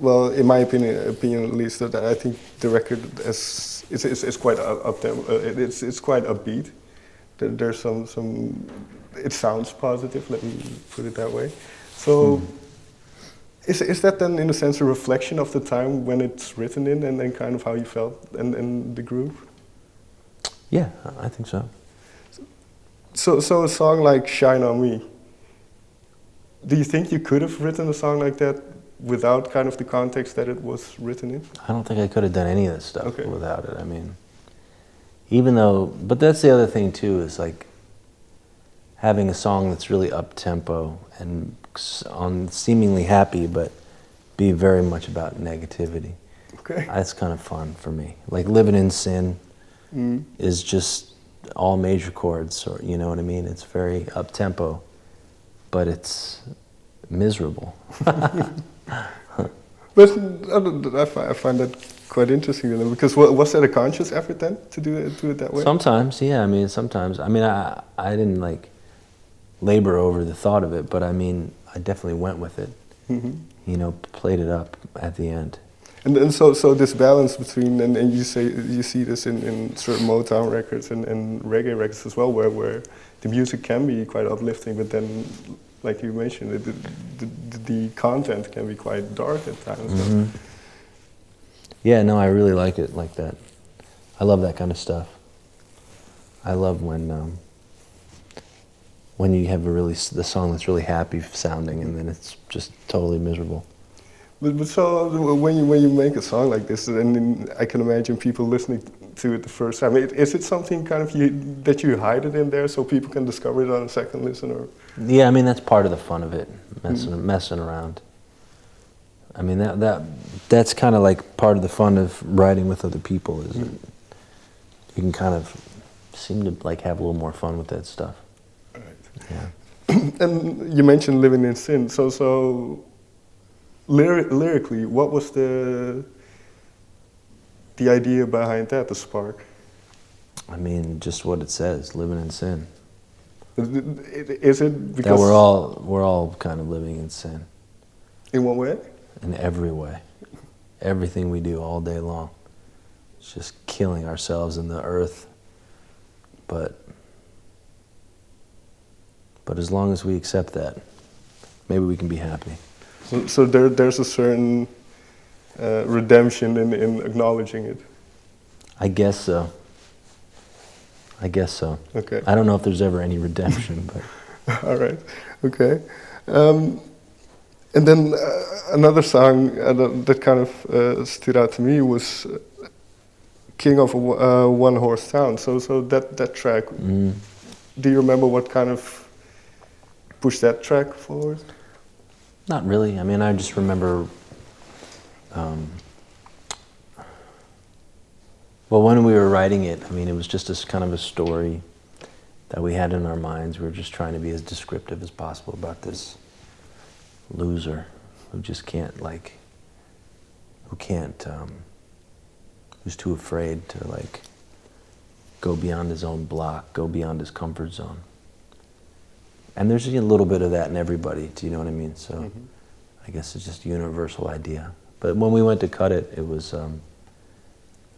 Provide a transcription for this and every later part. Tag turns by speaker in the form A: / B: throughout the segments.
A: well, in my opinion at least, that I think the record is quite up there. It's quite upbeat. There's some. It sounds positive. Let me put it that way. So, is that then in a sense a reflection of the time when it's written in, and then kind of how you felt and the groove?
B: Yeah, I think so.
A: So a song like "Shine on Me." Do you think you could have written a song like that without kind of the context that it was written in?
B: I don't think I could have done any of this stuff without it. I mean, even though, but that's the other thing too, is like having a song that's really up-tempo and on seemingly happy, but be very much about negativity.
A: Okay.
B: That's kind of fun for me. Like Living in Sin is just all major chords, or you know what I mean? It's very up-tempo, but it's miserable.
A: But I find that quite interesting, you know, because was that a conscious effort then to do it that way?
B: Sometimes, yeah. I mean, sometimes. I mean, I didn't like labor over the thought of it, but I mean, I definitely went with it. You know, played it up at the end.
A: And so this balance between, and you see this in certain Motown records and reggae records as well, where the music can be quite uplifting, but then, like you mentioned, the content can be quite dark at times.
B: Yeah, no, I really like it like that. I love that kind of stuff. I love when you have the song that's really happy sounding and then it's just totally miserable.
A: But so when you make a song like this, and then I can imagine people listening to it the first time, is it something kind of that you hide it in there so people can discover it on a second listen, or?
B: Yeah, I mean that's part of the fun of it, messing around. I mean that's kind of like part of the fun of writing with other people is you can kind of seem to like have a little more fun with that stuff.
A: Right.
B: Yeah.
A: And you mentioned Living in Sin, so lyrically, what was the idea behind that, the spark?
B: I mean, just what it says, living in sin.
A: Is it because
B: that we're all kind of living in sin?
A: In what way?
B: In every way. Everything we do all day long. It's just killing ourselves in the earth. But as long as we accept that, maybe we can be happy.
A: So there's a certain redemption in acknowledging it.
B: I guess so.
A: Okay.
B: I don't know if there's ever any redemption, but.
A: All right. Okay. And then another song that kind of stood out to me was "King of a One Horse Town." So that track. Do you remember what kind of pushed that track forward?
B: Not really. I mean, I just remember, well, when we were writing it, I mean, it was just this kind of a story that we had in our minds. We were just trying to be as descriptive as possible about this loser who just can't, like, who's too afraid to, like, go beyond his own block, go beyond his comfort zone. And there's a little bit of that in everybody, do you know what I mean? So I guess it's just a universal idea. But when we went to cut it, it was,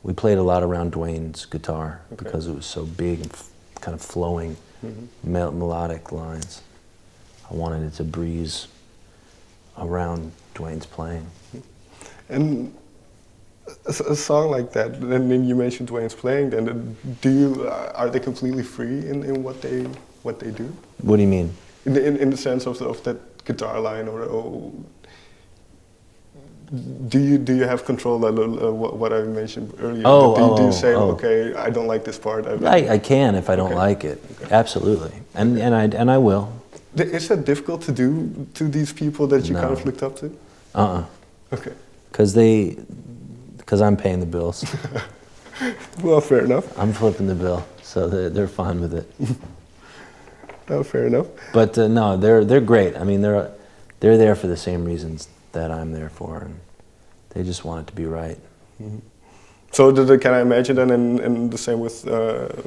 B: we played a lot around Dwayne's guitar because it was so big and kind of flowing, melodic lines. I wanted it to breeze around Dwayne's playing.
A: And a song like that, and then you mentioned Dwayne's playing, then are they completely free in what they do?
B: What do you mean?
A: In the sense of that guitar line, or do you have control of what I mentioned earlier? Do you say, okay, I don't like this part?
B: I can if I don't like it. Okay. Absolutely, and I will.
A: Is that difficult to do to these people that you kind of looked up to? Okay.
B: Because I'm paying the bills.
A: Well, fair enough.
B: I'm flipping the bill, so they're fine with it.
A: Oh, fair enough.
B: But no, they're great. I mean, they're there for the same reasons that I'm there for, and they just want it to be right.
A: So can I imagine then, and the same with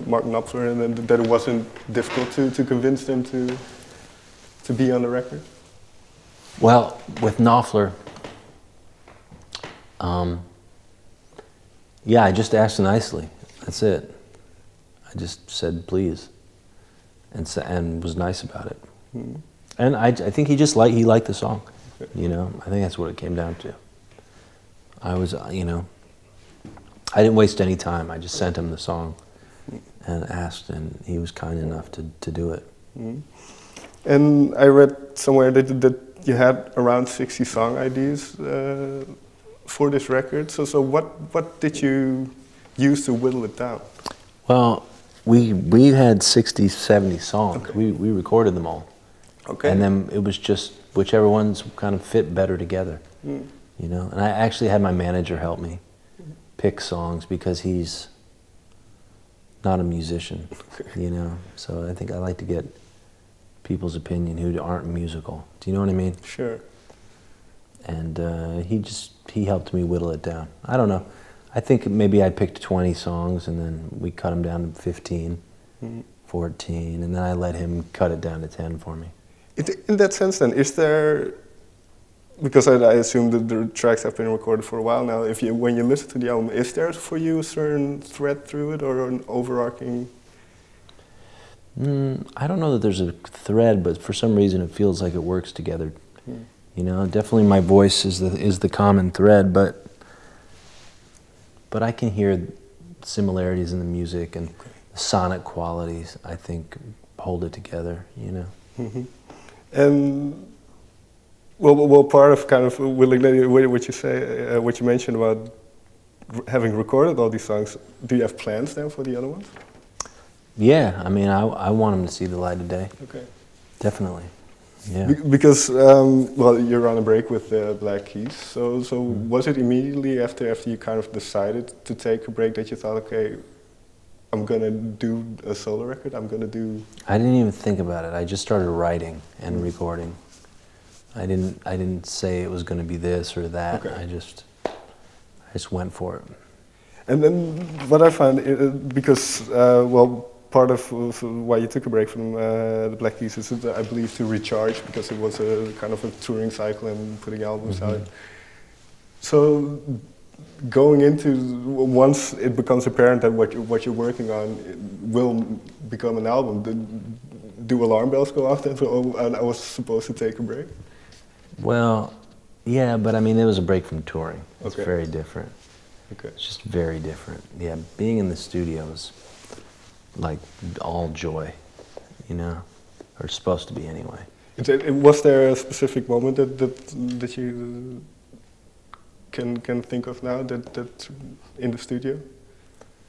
A: Mark Knopfler, and that it wasn't difficult to convince them to be on the record?
B: Well, with Knopfler, Yeah, I just asked nicely. That's it. I just said please, and was nice about it.
A: Mm.
B: And I think he liked the song. You know, I think that's what it came down to. I was, you know, I didn't waste any time. I just sent him the song and asked, and he was kind enough to do it.
A: Mm. And I read somewhere that you had around 60 song ideas for this record. So what did you use to whittle it down?
B: Well, we had 60, 70 songs.
A: Okay.
B: We recorded them all.
A: Okay.
B: And then it was just whichever ones kind of fit better together.
A: Mm.
B: You know, and I actually had my manager help me pick songs because he's not a musician, you know. So I think I like to get people's opinion who aren't musical. Do you know what I mean?
A: Sure.
B: And he helped me whittle it down. I don't know. I think maybe I picked 20 songs and then we cut them down to 15, 14, and then I let him cut it down to 10 for me.
A: In that sense then, is there, because I assume that the tracks have been recorded for a while now, when you listen to the album, is there for you a certain thread through it or an overarching?
B: I don't know that there's a thread, but for some reason it feels like it works together. You know, definitely my voice is the common thread, but I can hear similarities in the music and the sonic qualities, I think, hold it together, you know.
A: Mm-hmm. And well, part of kind of what you mentioned about having recorded all these songs, do you have plans then for the other ones?
B: Yeah, I mean, I want them to see the light of day.
A: Okay.
B: Definitely. Yeah.
A: Because well, you're on a break with Black Keys. So was it immediately after you kind of decided to take a break that you thought, okay, I'm gonna do a solo record. I
B: didn't even think about it. I just started writing and recording. I didn't say it was going to be this or that.
A: Okay.
B: I just went for it.
A: And then what I found, because well, part of why you took a break from the Black Keys is, I believe, to recharge, because it was a kind of a touring cycle and putting albums out. So going into, once it becomes apparent that what you're working on will become an album, do alarm bells go off then? So, and I was supposed to take a break?
B: Well, yeah, but I mean, it was a break from touring. It's
A: Okay.
B: very different.
A: Okay.
B: It's just very different. Yeah, being in the studio is like all joy, you know, or supposed to be anyway.
A: Was there a specific moment that you can think of now that in the studio?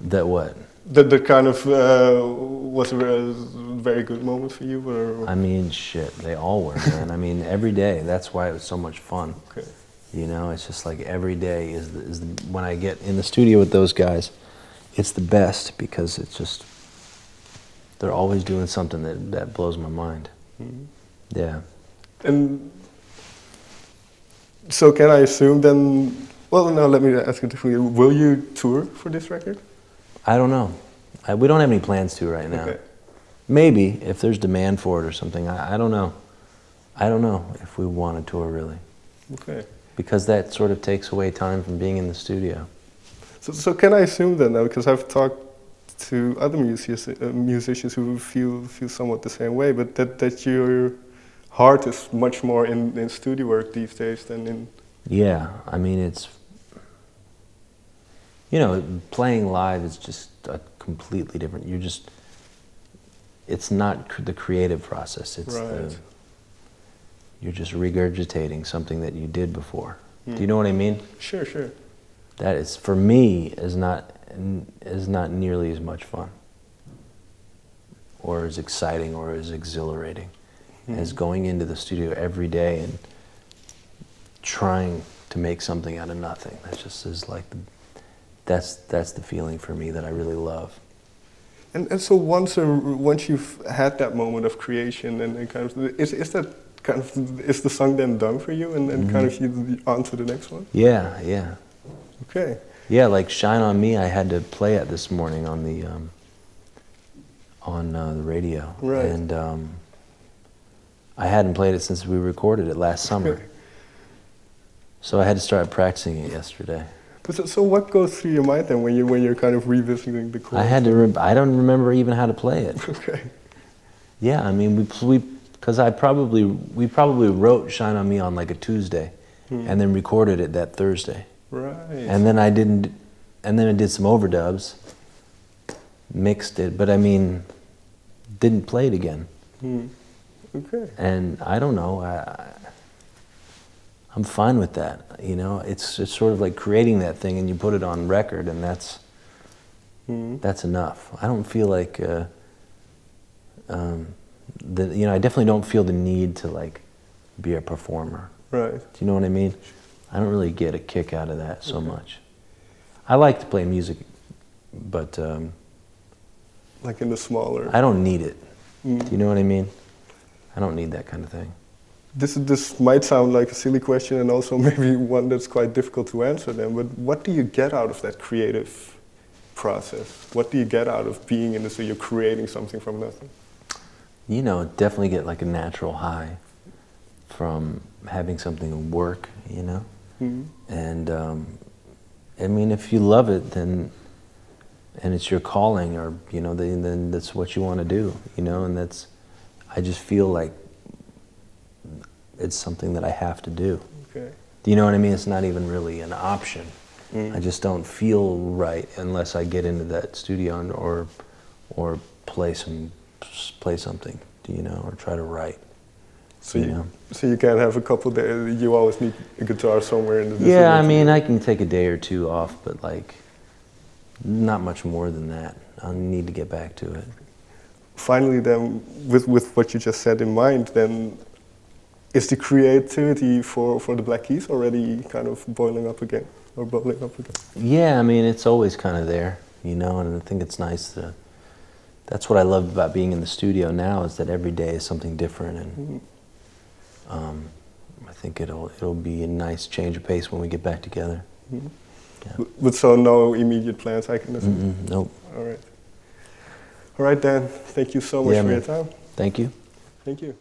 B: That what?
A: That kind of was a very good moment for you? Or?
B: I mean, shit, they all were, man. I mean, every day. That's why it was so much fun.
A: Okay.
B: You know, it's just like every day is the when I get in the studio with those guys, it's the best, because it's just, they're always doing something that blows my mind.
A: Mm-hmm.
B: Yeah.
A: And so can I assume then, well, no, let me ask it for you. Will you tour for this record?
B: I don't know. We don't have any plans to right now.
A: Okay.
B: Maybe, if there's demand for it or something. I don't know. I don't know if we want to tour, really.
A: Okay.
B: Because that sort of takes away time from being in the studio.
A: So can I assume then, because I've talked to other musicians who feel somewhat the same way, but that your heart is much more in studio work these days than in...
B: Yeah, I mean, it's, you know, playing live is just a completely different, it's not the creative process, it's
A: Right.
B: you're just regurgitating something that you did before. Do you know what I mean?
A: Sure, sure.
B: That is, for me, is not nearly as much fun, or as exciting, or as exhilarating as going into the studio every day and trying to make something out of nothing. That just is like that's the feeling for me that I really love.
A: And so once you've had that moment of creation and kind of, is that kind of, is the song then done for you, and kind of you on to the next one?
B: Yeah, yeah.
A: Okay.
B: Yeah, like Shine On Me, I had to play it this morning on the radio.
A: Right.
B: And I hadn't played it since we recorded it last summer. So I had to start practicing it yesterday.
A: But so what goes through your mind then when you're kind of revisiting the chords?
B: I don't remember even how to play it.
A: Okay.
B: Yeah, I mean, because we probably wrote "Shine on Me" on like a Tuesday, and then recorded it that Thursday.
A: Right.
B: And then I did some overdubs, mixed it, but I mean, didn't play it again.
A: Okay.
B: And I don't know, I'm fine with that, you know? It's sort of like creating that thing and you put it on record and that's enough. I don't feel like, I definitely don't feel the need to like be a performer.
A: Right.
B: Do you know what I mean? I don't really get a kick out of that so much. I like to play music, but
A: like in the smaller.
B: I don't need it. Do you know what I mean? I don't need that kind of thing.
A: This might sound like a silly question and also maybe one that's quite difficult to answer then, but what do you get out of that creative process? What do you get out of being in the studio, creating something from nothing?
B: You know, definitely get like a natural high from having something work, you know? And I mean, if you love it, then, and it's your calling, or, you know, then that's what you want to do, you know? And I just feel like it's something that I have to do.
A: Okay.
B: Do you know what I mean? It's not even really an option. I just don't feel right unless I get into that studio or play something, you know, or try to write.
A: So you can't have a couple days. You always need a guitar somewhere in the vicinity.
B: Yeah, I mean, I can take a day or two off, but like not much more than that. I need to get back to it.
A: Finally, then, with what you just said in mind, then, is the creativity for the Black Keys already kind of boiling up again, or bubbling up again?
B: Yeah, I mean, it's always kind of there, you know, and I think it's nice to. That's what I love about being in the studio now, is that every day is something different, and I think it'll be a nice change of pace when we get back together. Yeah.
A: But so no immediate plans, I can assume?
B: Nope.
A: All right. All right, Dan, thank you so much for your time.
B: Thank you.
A: Thank you.